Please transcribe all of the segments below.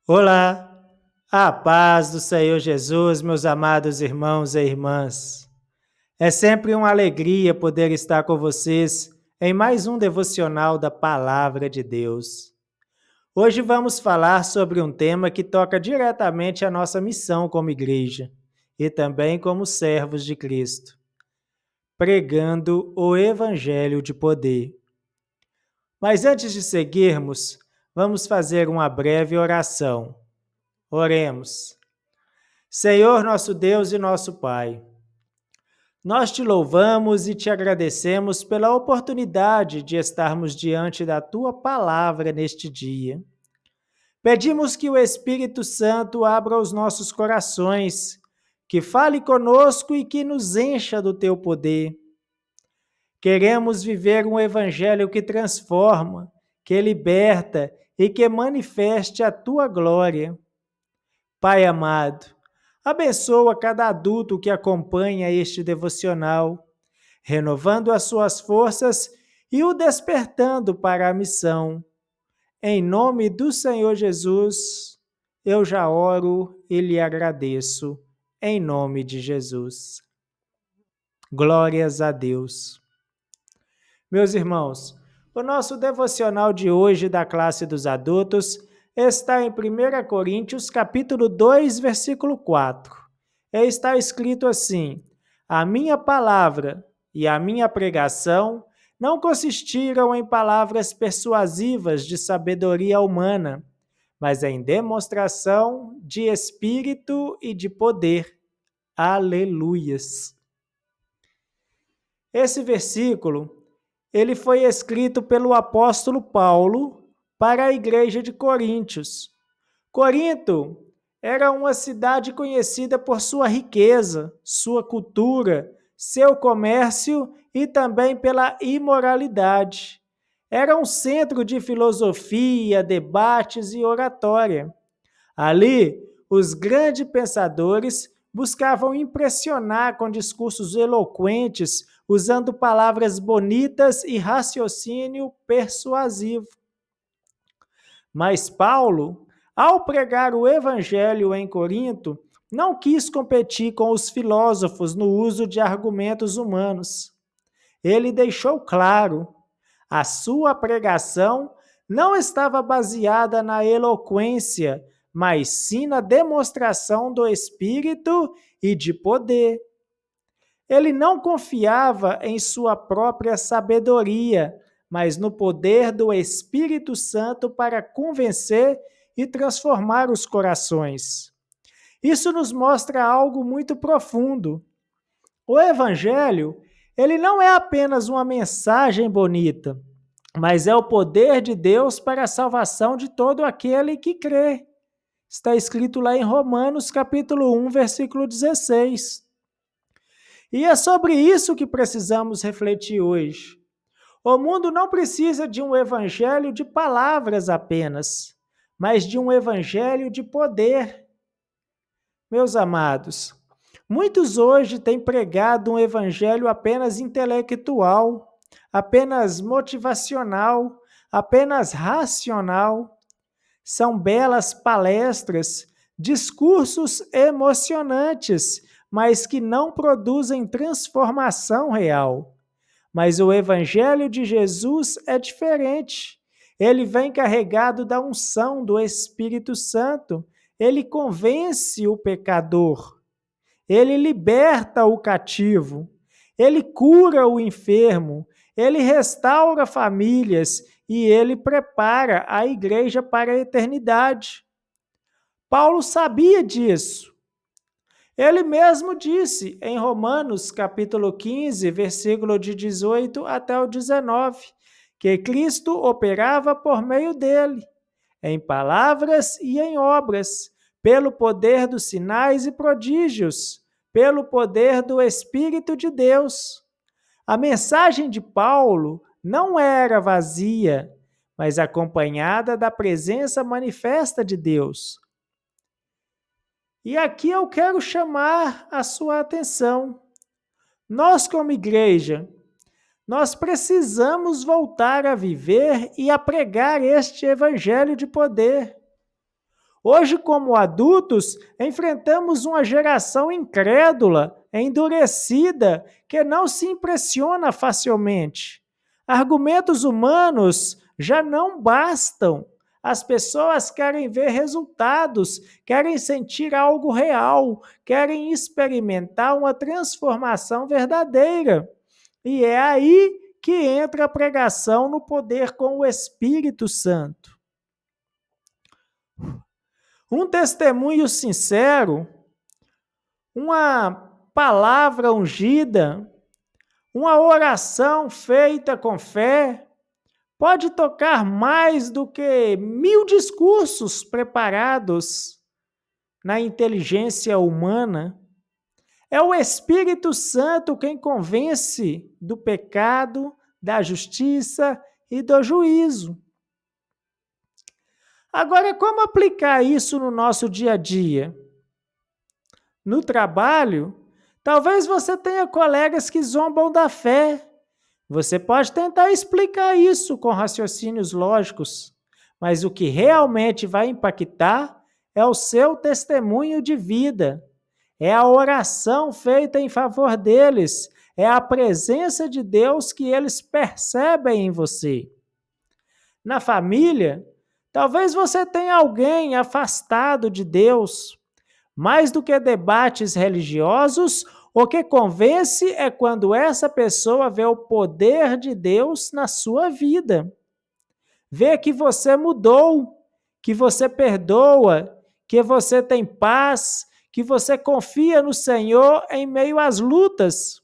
Olá, a paz do Senhor Jesus, meus amados irmãos e irmãs. É sempre uma alegria poder estar com vocês em mais um devocional da Palavra de Deus. Hoje vamos falar sobre um tema que toca diretamente a nossa missão como igreja e também como servos de Cristo, pregando o Evangelho de poder. Mas antes de seguirmos, vamos fazer uma breve oração. Oremos. Senhor nosso Deus e nosso Pai, nós te louvamos e te agradecemos pela oportunidade de estarmos diante da tua palavra neste dia. Pedimos que o Espírito Santo abra os nossos corações, que fale conosco e que nos encha do teu poder. Queremos viver um evangelho que transforma, que liberta e que manifeste a tua glória. Pai amado, abençoa cada adulto que acompanha este devocional, renovando as suas forças e o despertando para a missão. Em nome do Senhor Jesus, eu já oro e lhe agradeço. Em nome de Jesus. Glórias a Deus. Meus irmãos, o nosso devocional de hoje da classe dos adultos está em 1 Coríntios, capítulo 2, versículo 4. E está escrito assim: A minha palavra e a minha pregação não consistiram em palavras persuasivas de sabedoria humana, mas em demonstração de espírito e de poder. Aleluias! Esse versículo ele foi escrito pelo apóstolo Paulo para a igreja de Coríntios. Corinto era uma cidade conhecida por sua riqueza, sua cultura, seu comércio e também pela imoralidade. Era um centro de filosofia, debates e oratória. Ali, os grandes pensadores buscavam impressionar com discursos eloquentes, usando palavras bonitas e raciocínio persuasivo. Mas Paulo, ao pregar o evangelho em Corinto, não quis competir com os filósofos no uso de argumentos humanos. Ele deixou claro, a sua pregação não estava baseada na eloquência, mas sim na demonstração do Espírito e de poder. Ele não confiava em sua própria sabedoria, mas no poder do Espírito Santo para convencer e transformar os corações. Isso nos mostra algo muito profundo. O Evangelho, ele não é apenas uma mensagem bonita, mas é o poder de Deus para a salvação de todo aquele que crê. Está escrito lá em Romanos, capítulo 1, versículo 16. E é sobre isso que precisamos refletir hoje. O mundo não precisa de um evangelho de palavras apenas, mas de um evangelho de poder. Meus amados, muitos hoje têm pregado um evangelho apenas intelectual, apenas motivacional, apenas racional. São belas palestras, discursos emocionantes, mas que não produzem transformação real. Mas o Evangelho de Jesus é diferente. Ele vem carregado da unção do Espírito Santo. Ele convence o pecador. Ele liberta o cativo. Ele cura o enfermo. Ele restaura famílias e ele prepara a igreja para a eternidade. Paulo sabia disso. Ele mesmo disse em Romanos, capítulo 15, versículo de 18 até o 19, que Cristo operava por meio dele, em palavras e em obras, pelo poder dos sinais e prodígios, pelo poder do Espírito de Deus. A mensagem de Paulo não era vazia, mas acompanhada da presença manifesta de Deus. E aqui eu quero chamar a sua atenção. Nós, como igreja, nós precisamos voltar a viver e a pregar este evangelho de poder. Hoje, como adultos, enfrentamos uma geração incrédula, endurecida, que não se impressiona facilmente. Argumentos humanos já não bastam. As pessoas querem ver resultados, querem sentir algo real, querem experimentar uma transformação verdadeira. E é aí que entra a pregação no poder com o Espírito Santo. Um testemunho sincero, uma palavra ungida, uma oração feita com fé, pode tocar mais do que 1000 discursos preparados na inteligência humana. É o Espírito Santo quem convence do pecado, da justiça e do juízo. Agora, como aplicar isso no nosso dia a dia? No trabalho, talvez você tenha colegas que zombam da fé. Você pode tentar explicar isso com raciocínios lógicos, mas o que realmente vai impactar é o seu testemunho de vida, é a oração feita em favor deles, é a presença de Deus que eles percebem em você. Na família, talvez você tenha alguém afastado de Deus. Mais do que debates religiosos, o que convence é quando essa pessoa vê o poder de Deus na sua vida. Vê que você mudou, que você perdoa, que você tem paz, que você confia no Senhor em meio às lutas.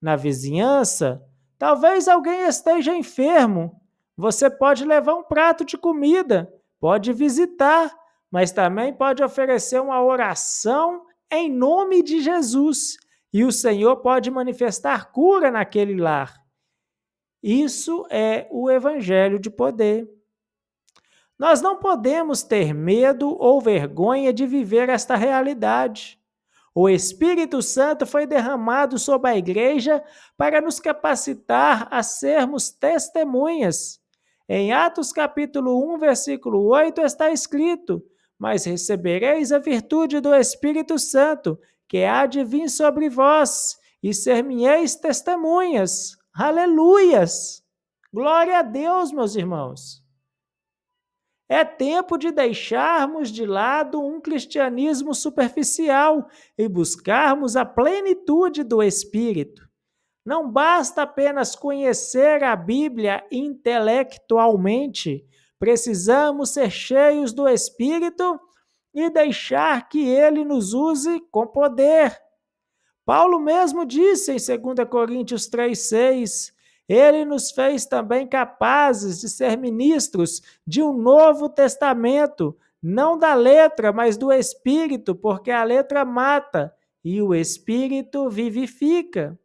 Na vizinhança, talvez alguém esteja enfermo. Você pode levar um prato de comida, pode visitar, mas também pode oferecer uma oração em nome de Jesus. E o Senhor pode manifestar cura naquele lar. Isso é o evangelho de poder. Nós não podemos ter medo ou vergonha de viver esta realidade. O Espírito Santo foi derramado sobre a igreja para nos capacitar a sermos testemunhas. Em Atos capítulo 1, versículo 8 está escrito: mas recebereis a virtude do Espírito Santo, que há de vir sobre vós, e ser-me-eis testemunhas. Aleluias! Glória a Deus, meus irmãos! É tempo de deixarmos de lado um cristianismo superficial e buscarmos a plenitude do Espírito. Não basta apenas conhecer a Bíblia intelectualmente, precisamos ser cheios do Espírito e deixar que ele nos use com poder. Paulo mesmo disse em 2 Coríntios 3,6: ele nos fez também capazes de ser ministros de um novo testamento, não da letra, mas do Espírito, porque a letra mata e o Espírito vivifica.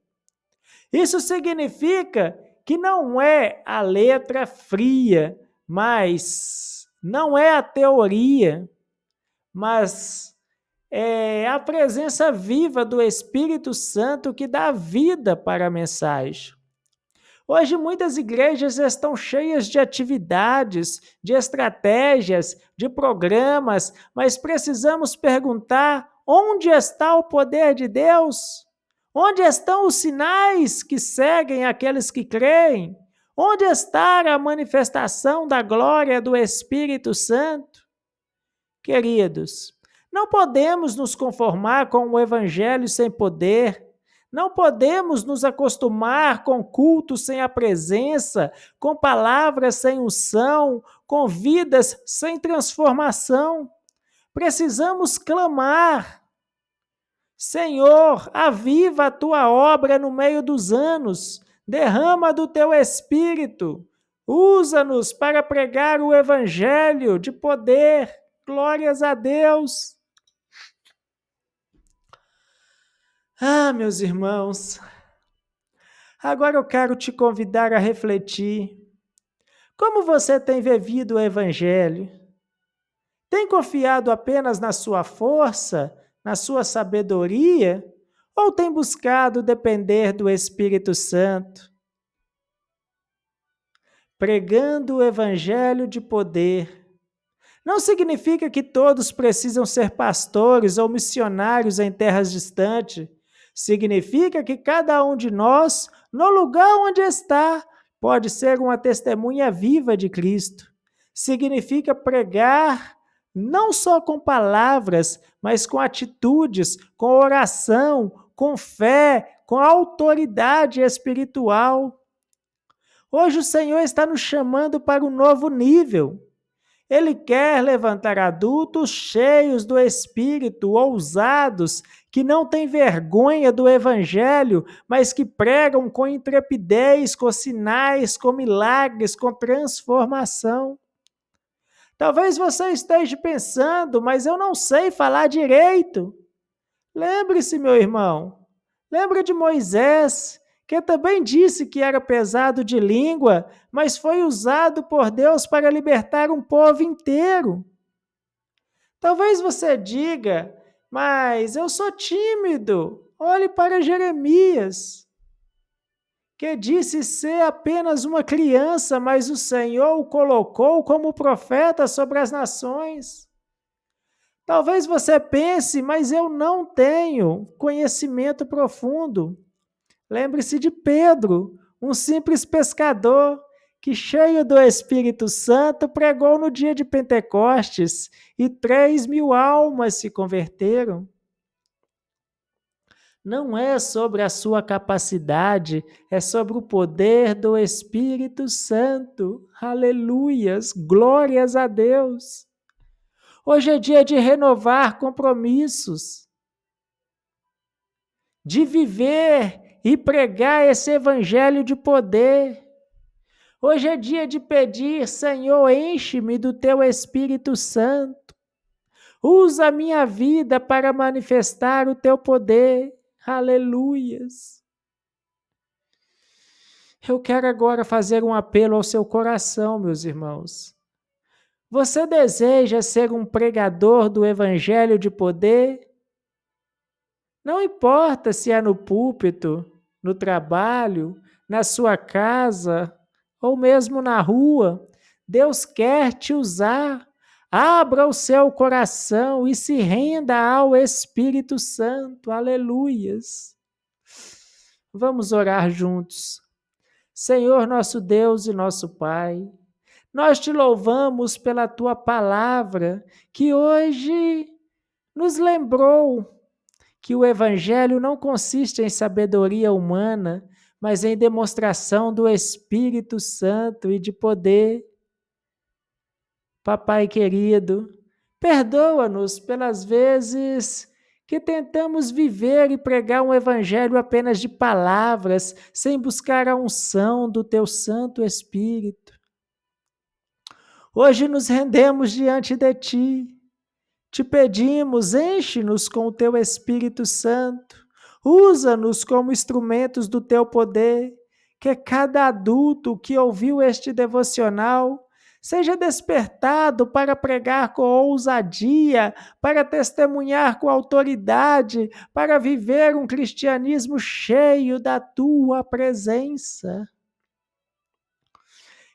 Isso significa que não é a letra fria, mas não é a teoria, mas é a presença viva do Espírito Santo que dá vida para a mensagem. Hoje, muitas igrejas estão cheias de atividades, de estratégias, de programas, mas precisamos perguntar: onde está o poder de Deus? Onde estão os sinais que seguem aqueles que creem? Onde está a manifestação da glória do Espírito Santo? Queridos, não podemos nos conformar com o evangelho sem poder. Não podemos nos acostumar com cultos sem a presença, com palavras sem unção, com vidas sem transformação. Precisamos clamar: Senhor, aviva a tua obra no meio dos anos, derrama do teu Espírito, usa-nos para pregar o evangelho de poder. Glórias a Deus! Meus irmãos, agora eu quero te convidar a refletir. Como você tem vivido o Evangelho? Tem confiado apenas na sua força, na sua sabedoria? Ou tem buscado depender do Espírito Santo? Pregando o Evangelho de poder, Não significa que todos precisam ser pastores ou missionários em terras distantes. Significa que cada um de nós, no lugar onde está, pode ser uma testemunha viva de Cristo. Significa pregar não só com palavras, mas com atitudes, com oração, com fé, com autoridade espiritual. Hoje o Senhor está nos chamando para um novo nível. Ele quer levantar adultos cheios do Espírito, ousados, que não têm vergonha do Evangelho, mas que pregam com intrepidez, com sinais, com milagres, com transformação. Talvez você esteja pensando, mas eu não sei falar direito. Lembre-se, meu irmão, lembre de Moisés, que também disse que era pesado de língua, mas foi usado por Deus para libertar um povo inteiro. Talvez você diga, mas eu sou tímido. Olhe para Jeremias, que disse ser apenas uma criança, mas o Senhor o colocou como profeta sobre as nações. Talvez você pense, mas eu não tenho conhecimento profundo. Lembre-se de Pedro, um simples pescador que, cheio do Espírito Santo, pregou no dia de Pentecostes e 3.000 almas se converteram. Não é sobre a sua capacidade, é sobre o poder do Espírito Santo. Aleluias, glórias a Deus. Hoje é dia de renovar compromissos, de viver e pregar esse evangelho de poder. Hoje é dia de pedir, Senhor, enche-me do teu Espírito Santo. Usa a minha vida para manifestar o teu poder. Aleluias. Eu quero agora fazer um apelo ao seu coração, meus irmãos. Você deseja ser um pregador do evangelho de poder? Não importa se é no púlpito, no trabalho, na sua casa ou mesmo na rua, Deus quer te usar. Abra o seu coração e se renda ao Espírito Santo. Aleluias. Vamos orar juntos. Senhor, nosso Deus e nosso Pai, nós te louvamos pela tua palavra, que hoje nos lembrou que o Evangelho não consiste em sabedoria humana, mas em demonstração do Espírito Santo e de poder. Papai querido, perdoa-nos pelas vezes que tentamos viver e pregar um Evangelho apenas de palavras, sem buscar a unção do teu Santo Espírito. Hoje nos rendemos diante de ti. Te pedimos, enche-nos com o teu Espírito Santo. Usa-nos como instrumentos do teu poder. Que cada adulto que ouviu este devocional seja despertado para pregar com ousadia, para testemunhar com autoridade, para viver um cristianismo cheio da tua presença.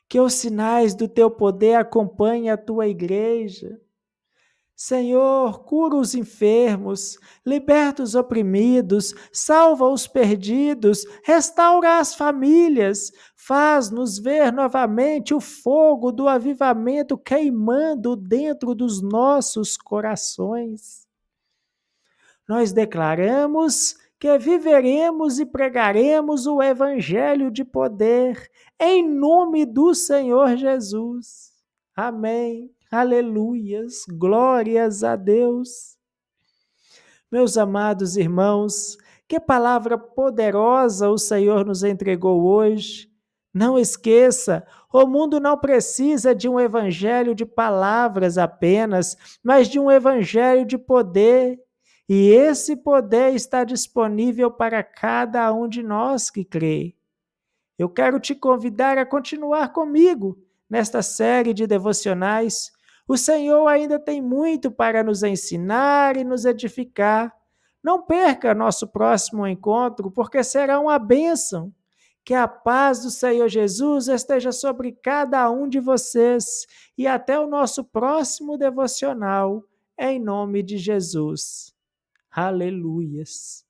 Que os sinais do teu poder acompanhem a tua igreja. Senhor, cura os enfermos, liberta os oprimidos, salva os perdidos, restaura as famílias, faz-nos ver novamente o fogo do avivamento queimando dentro dos nossos corações. Nós declaramos que viveremos e pregaremos o evangelho de poder, em nome do Senhor Jesus. Amém. Aleluias, glórias a Deus. Meus amados irmãos, que palavra poderosa o Senhor nos entregou hoje. Não esqueça, o mundo não precisa de um evangelho de palavras apenas, mas de um evangelho de poder. E esse poder está disponível para cada um de nós que crê. Eu quero te convidar a continuar comigo nesta série de devocionais. O Senhor ainda tem muito para nos ensinar e nos edificar. Não perca nosso próximo encontro, porque será uma bênção. Que a paz do Senhor Jesus esteja sobre cada um de vocês e até o nosso próximo devocional, em nome de Jesus. Aleluias.